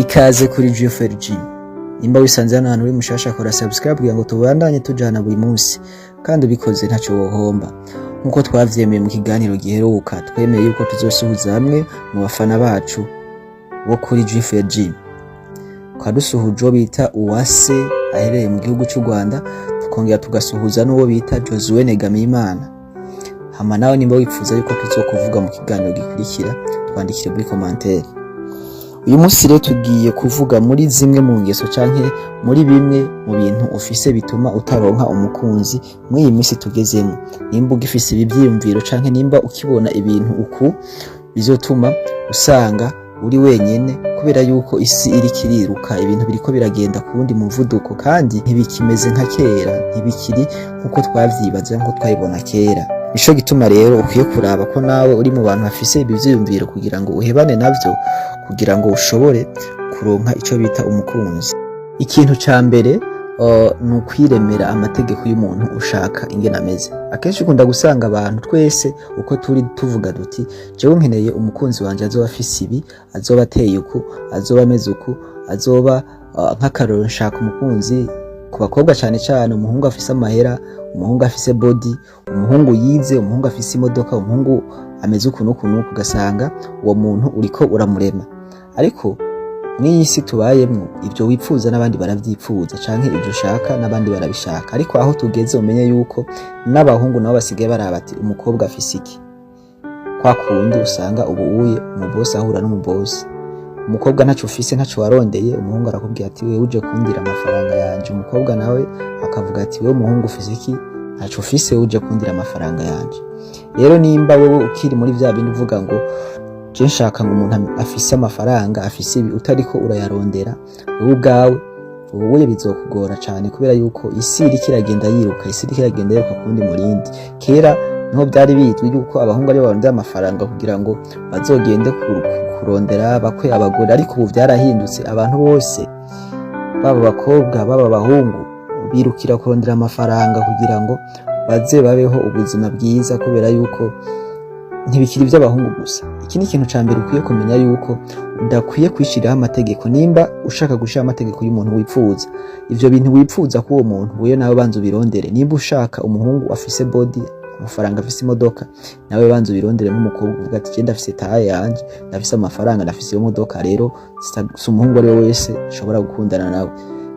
Ikaze kuri GFRG. Nimba wisanze hano hantu uri mushasha kora subscribe kugira ngo tubandanye tujana buri munsi kandi ubikoze ntacyo wohomba. Nkuko twavyemeye mu kiganiro giheruka, twemeye yuko tuzosuhuza hamwe mu bafana bacu bo kuri GFRG. Kwadusuhuje bita Uwase ahereye mu gihugu cy'u Rwanda, tukongera tugasuhuza n'uwo bita Josué Negamiyimana. Hama nawe nimba wipfuza yuko tuzokuvuga mu kiganiro gikurikira, twandikire muri commentaire. Uyu munsi rero tugiye kuvuga muri zimwe mu ngeso canke muri bimwe mu bintu ufise bituma utaronka umukunzi muri iyi minsi tugezemo. Nimba ugifise ibyiyumviro canke nimba ukibona ibintu uku bizotuma usanga uri wenyene, kubera yuko isi iri kiriruka, ibintu biriko biragenda kundi muvuduko kandi ntibikimeze nka kera, ntibikiri nkuko twavyibaza nkuko twayibona kera. Nico gituma rero ukwiye kuraba ko nawe uri mu bantu bafise ibyiyumviro kugira ngo uhebane navyo, kugira ngo ushobore kuronka ico bita umukunzi. Ikintu ca mbere ni ukwiremera amategeko y'umuntu ushaka ingene ameze. Akenshi ukunda gusanga abantu twese uko turi tuvuga duti jewe nkeneye umukunzi wanje azoba afise ibi, azoba ateye uku, azoba ameze uku, azoba nk'akaroro nshaka umukunzi ku bakobwa cyane cyane umuhungu afise amahera, umuhungu afise body, umuhungu yize, umuhungu afise imodoka, umuhungu ameze ukuntu ugasanga uwo muntu uriko uramurema. Ariko mw'iyi si tubayemwo ibyo wipfuza n'abandi baravyipfuza canke ibyo ushaka n'abandi barabishaka. Ariko aho tugeze umenye yuko n'abahungu nabo basigaye baraba ati umukobwa afise iki. Kwa kundi usanga ubu uye umubosi ahura n'umubosi, umukobwa ntaco ufise ntaco warondeye, umuhungu arakubwira ati wewe uje kundira amafaranga yanje, umukobwa nawe akavuga ati wewe umuhungu ufise iki, ntaco ufise uje kundira amafaranga yanje. Rero nimba wewe ukiri muri vya bindi uvuga ngo je nshaka ngo umuntu afise amafaranga, afise ibi, utariko urayarondera wowe ubwawe, wowe bizokugora cyane kubera yuko isi iri kiragenda yiruka, isi iri kiragenda yiruka kundi murindi. Kera niho byari bizwi yuko abahungu ari barondera amafaranga kugira ngo bazogende kurondera bakwe abagore, ariko ubu byarahindutse. Abantu bose baba bakobwa baba bahungu birukira kurondera amafaranga kugira ngo baze babeho ubuzima bwiza, kubera yuko ntibikiri by'abahungu gusa. Iki ni ikintu ca mbere ukwiye kumenya yuko udakwiye kwishiraho amategeko. Nimba ushaka gushira amategeko y'umuntu wipfuza, ivyo bintu wipfuza ko uwo muntu wewe nawe banza ubirondere. Nimba ushaka umuhungu afise body, amafaranga afise imodoka, nawe banza ubirondere nk'umukobwa uvuga ati je ndafise taye yanje, ndafise amafaranga, ndafise iyo modoka, rero si umuhungu ari we wese ushobora gukundana nawe.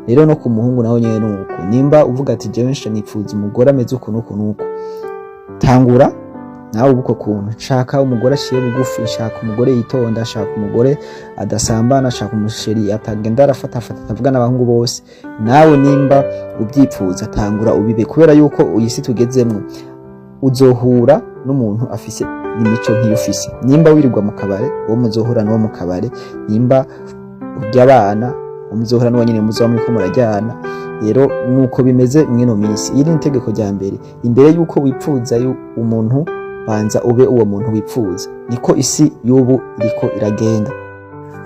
Rero no ku muhungu naho nyene nuko. Nimba uvuga ati je nipfuza umugore ameze uko nuko, tangura nawe ubuko kuntu. Shaka umugore ashiye bugufi, shaka umugore yitonda, shaka umugore adasambana, shaka umusheri atagenda arafata atavuga n'abahungu bose. Nawe nimba ubyipfuza tangura ubibe, kubera yuko uyisi tugezemwo uzohura n'umuntu afise imico nk'iyo ufise. Nimba wirirwa mu kabare, uwo muzohura n'uwo mu kabare. Nimba urya abana, umuzohura n'uwo nyine muzoba muriko murajyana. Rero nuko bimeze mwino minsi. Iri ni itegeko rya mbere. Imbere yuko wipfuza umuntu, banza ube uwo muntu wipfuza. Niko isi y'ubu iriko iragenda.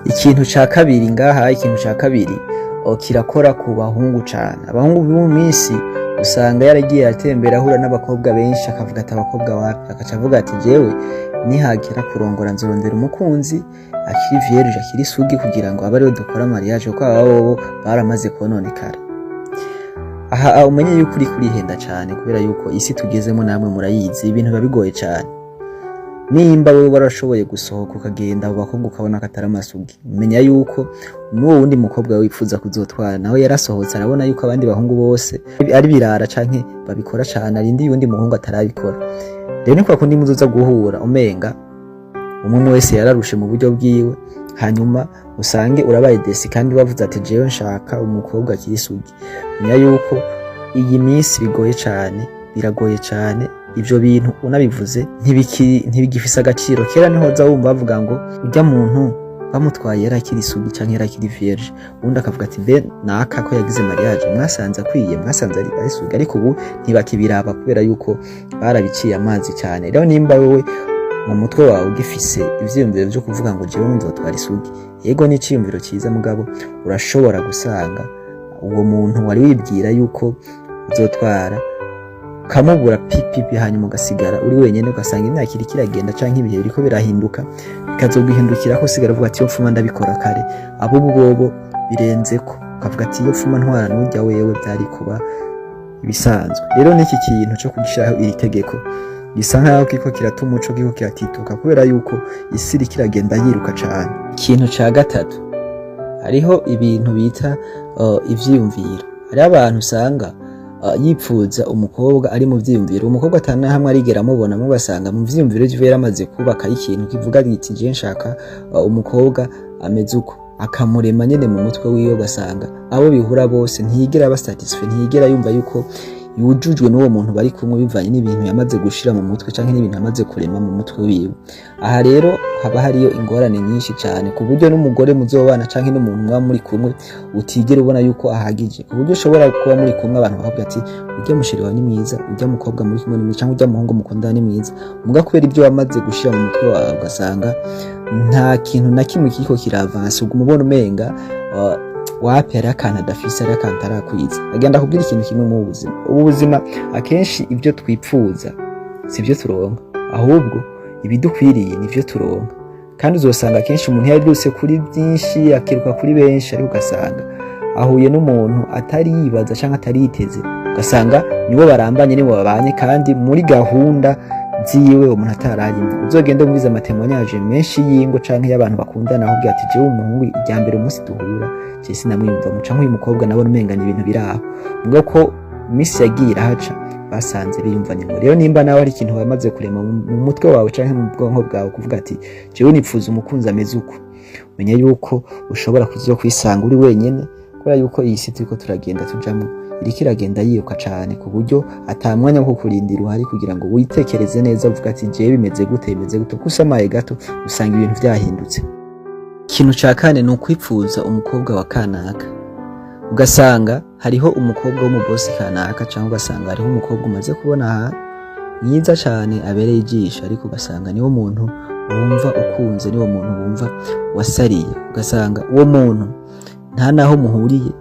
Ikintu ca kabiri ngaha, ikintu ca kabiri kirakora ku bahungu cyane. Abahungu b'uyu minsi usanga yaragiye atembera ahura n'abakobwa benshi, akavuga ati abakobwa wapi, akaca avuga ati jewe nihagera kurongora nzorondera umukunzi akiri vierge, akiri sugi, kugira ngo abe ariwe dukora mariage, kuko abo baramaze kononekara. Aha umenye yuko uri kurihenda cyane, kubera yuko isi tugezemo namwe murayizi, ibintu biba bigoye cyane. Nimba wewe warashoboye gusohoka ukagenda abo bakobwa ukabona katari amasugi, menya yuko n'uwo wundi mukobwa wipfuza kuzotwara nawe yarasohotse, arabona yuko abandi bahungu bose ari birara canke babikora cyane, arindi yundi muhungu atarabikora. Rero ni kwa kundi muzoza guhura umenga umwe wese yararushe mu buryo bwiwe, hanyuma usange urabaye desi kandi bavuze ati jewe nshaka umukobwa akiri sugi. Menya yuko iyi minsi bigoye cyane, biragoye cyane. Ivyo bintu unabivuze ntibigifise agaciro. Kera niho za wumva bavuga ngo urya muntu bamutwaye yarakiri sugi canke yarakiri vierge, undi akavuga ati be naka ko yagize mariage, mwasanze akwiye, mwasanze ari sugi. Ariko ubu ntibakibiraba kubera yuko barabiciye amazi cyane. Rero nimba wewe mu mutwe wawe ugifise ivyiyumviro byo kuvuga ngo jewe nzotwara isugi, yego ni iciyumviro cyiza, mugabo urashobora gusanga uwo muntu wari wibwira yuko uzotwara ukamubura pipipi hanyuma ugasigara uri wenyene ugasanga imyaka iri kiragenda canke ibihe biriko birahinduka bikazoguhindukira ko usigara uvuga ati yo pfuma ndabikora kare abo bobo birenzeko ukavuga ati yo pfuma ntwara n'urya wewe byari kuba ibisanzwe. Rero n'iki kintu cyo kugishiraho iri tegeko gisa nkaho kiko kiratuma umuco kiko kiratituka kubera yuko isi iri kiragenda yiruka cane. Ikintu ca gatatu hariho ibintu bita ivyiyumviro. Hari abantu usanga yipfuza umukobwa ari mu vyiyumviro, umukobwa atana hamwe arigera mubona mugasanga mu vyiyumviro vyo yaramaze kubaka ikintu kivuga giti je nshaka umukobwa ameze uko, akamurema nyene mu mutwe wiwe ugasanga abo bihura bose ntiyigera ba satisfait, ntiyigera yumva yuko yujujwe n'uwo muntu bari kumwe bivanye n'ibintu yamaze gushira mu mutwe canke n'ibintu yamaze kurema mu mutwe wiwe. Aha rero haba hariyo ingorane nyinshi cyane ku buryo n'umugore muzobana canke n'umuntu mwa muri kumwe utigera ubona yuko ahagije, ku buryo ushobora kuba muri kumwe abantu bakavuga ati urya musheri wawe ni mwiza, urya mukobwa muri kumwe ni mwiza canke urya muhungu mukundana ni mwiza, muga kubera ibyo wamaze gushira mu mutwe wawe ugasanga nta kintu na kimwe kiko kiravansa, umubona umenga wapera akana dafise ari akanta arakwiza. Agenda kubwira ikintu kimwe mu buzima, ubuzima akenshi ibyo twipfuza sivyo turonka, ahubwo ibidukwiriye nivyo turonka. Kandi uzosanga akenshi umuntu yariruse kuri byinshi akiruka kuri benshi, ariko ugasanga ahuye n'umuntu atari yibaza canke atari yiteze, ugasanga nibo barambanye nibo babanye kandi muri gahunda ziwe umuntu atarayimva. Uzogende mubiza amatemonyage menshi y'ingo canke y'abantu bakundana ahubwo ati jewe umuhungu ijya mbere umunsi duhura je sinamwiyumva mu canke uyu mukobwa nabona umengana ibintu biraho, ngo ko misi yagiye irahaca basanze biyumvanye. Ngo rero nimba nawe ari ikintu wamaze kurema mu mutwe wawe canke mu bwonko bwawe kuvuga ati jewe nipfuza umukunzi ameze uko, menye yuko ushobora kuzokwisanga uri wenyene, kubera yuko iyi si turiko turagenda tujamwo iriko iragenda yiruka cane ku buryo atamwanya wo kurindira uhari kugira ngo witekereze neza uvuga ati jewe bimeze gute kusamaye gato usanga ibintu vyahindutse. Ikintu ca kane ni ukwipfuza umukobwa wa kanaka, ugasanga hariho umukobwa wo mu bosi kanaka cyangwa ugasanga hariho umukobwa umaze kubona mwiza cane abereye ijisho, ariko ugasanga niwo muntu wumva ukunze, niwo muntu wumva wasariye, ugasanga uwo muntu nta naho muhuriye,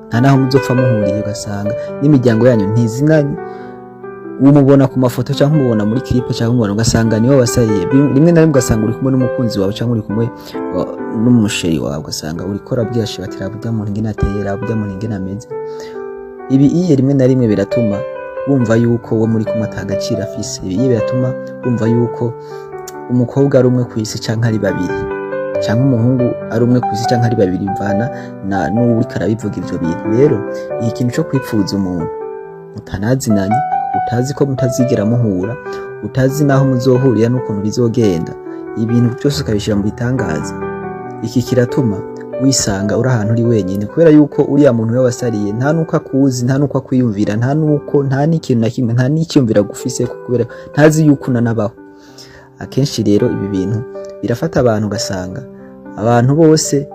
nta naho muzopfa muhuriye, ugasanga n'imiryango yanyu ntizinanye, umubona ku mafoto cyangwa umubona muri clip cyangwa umubona ugasanga niwe wasariye. Rimwe na rimwe ugasanga uri kumwe n'umukunzi wawe cyangwa uri kumwe n'umusheri wawe, ugasanga uri kora bwashe batira burya muntu ngina atera burya muntu ngina ameze. Ibi iye rimwe na rimwe biratuma wumva yuko wo muri kumwe atagacira afise, ibi biratuma wumva yuko umukobwa ari umwe kwisi canke ari babiri, cyangwa umuhungu ari umwe kwisi canke ari babiri, mvana na n'uri karabivuga ivyo bintu. Rero iyi kintu cyo kwipfuza umuntu mutanazinanye, utazi ko mutazigera muhura, utazi naho muzohurira n'ukuntu bizogenda, ibintu byose ukabishira mu bitangaza, iki kiratuma wisanga uri ahantu uri wenyine, kubera yuko uriya muntu we wasariye nta nuko akuzi, nta nuko akwiyumvira, nta n'ikintu na kimwe, nta n'icyumvira gufise kubera ntazi yuko unanabaho. Akenshi rero ibi bintu birafata abantu, ugasanga abantu bose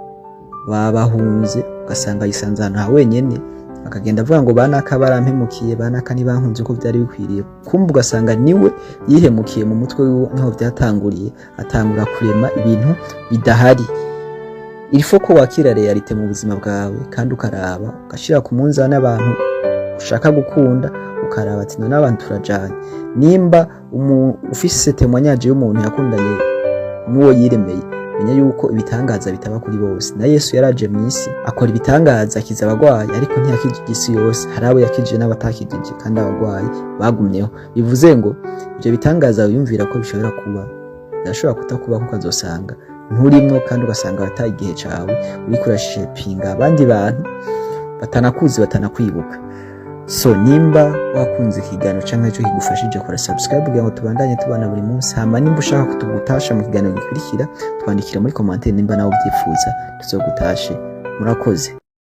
babahunze, ugasanga yisanze ahantu ha wenyene, akagenda avuga ngo banaka barampemukiye, banaka ntibankunze uko byari bikwiriye, kumva ugasanga niwe yihemukiye mu mutwe niho byatanguriye, atangura kurema ibintu bidahari. Ilifo ko wakira realite mu buzima bwawe kandi ukaraba ugashira ku munzani abantu ushaka gukunda, ukaraba ati none abantu turajanye, nimba ufise témoignage y'umuntu yakundanye n'uwo yiremeye, menya yuko ibitangaza bitaba kuri bose. Na Yesu yaraje mu isi akora ibitangaza, akiza abagwayi, ariko ntiyakije isi yose, hari abo yakije n'abatakijije kandi abagwayi bagumyeho. Bivuze ngo ibyo bitangaza wiyumvira ko bishobora kuba, birashobora kutakuba kuko azosanga nturimwo, kandi ugasanga bataye igihe cawe uri kurashepinga abandi bantu batanakuzi batanakwibuka. So nimba wakunze ikiganiro canke cyo kigufashije, kora subscribe kugira ngo tubandanye tubana buri munsi. Hama nimba ushaka kutugutasha mu kiganiro gikurikira, twandikira muri commentaire nimba nawe ubyifuza tuzogutashe. Murakoze.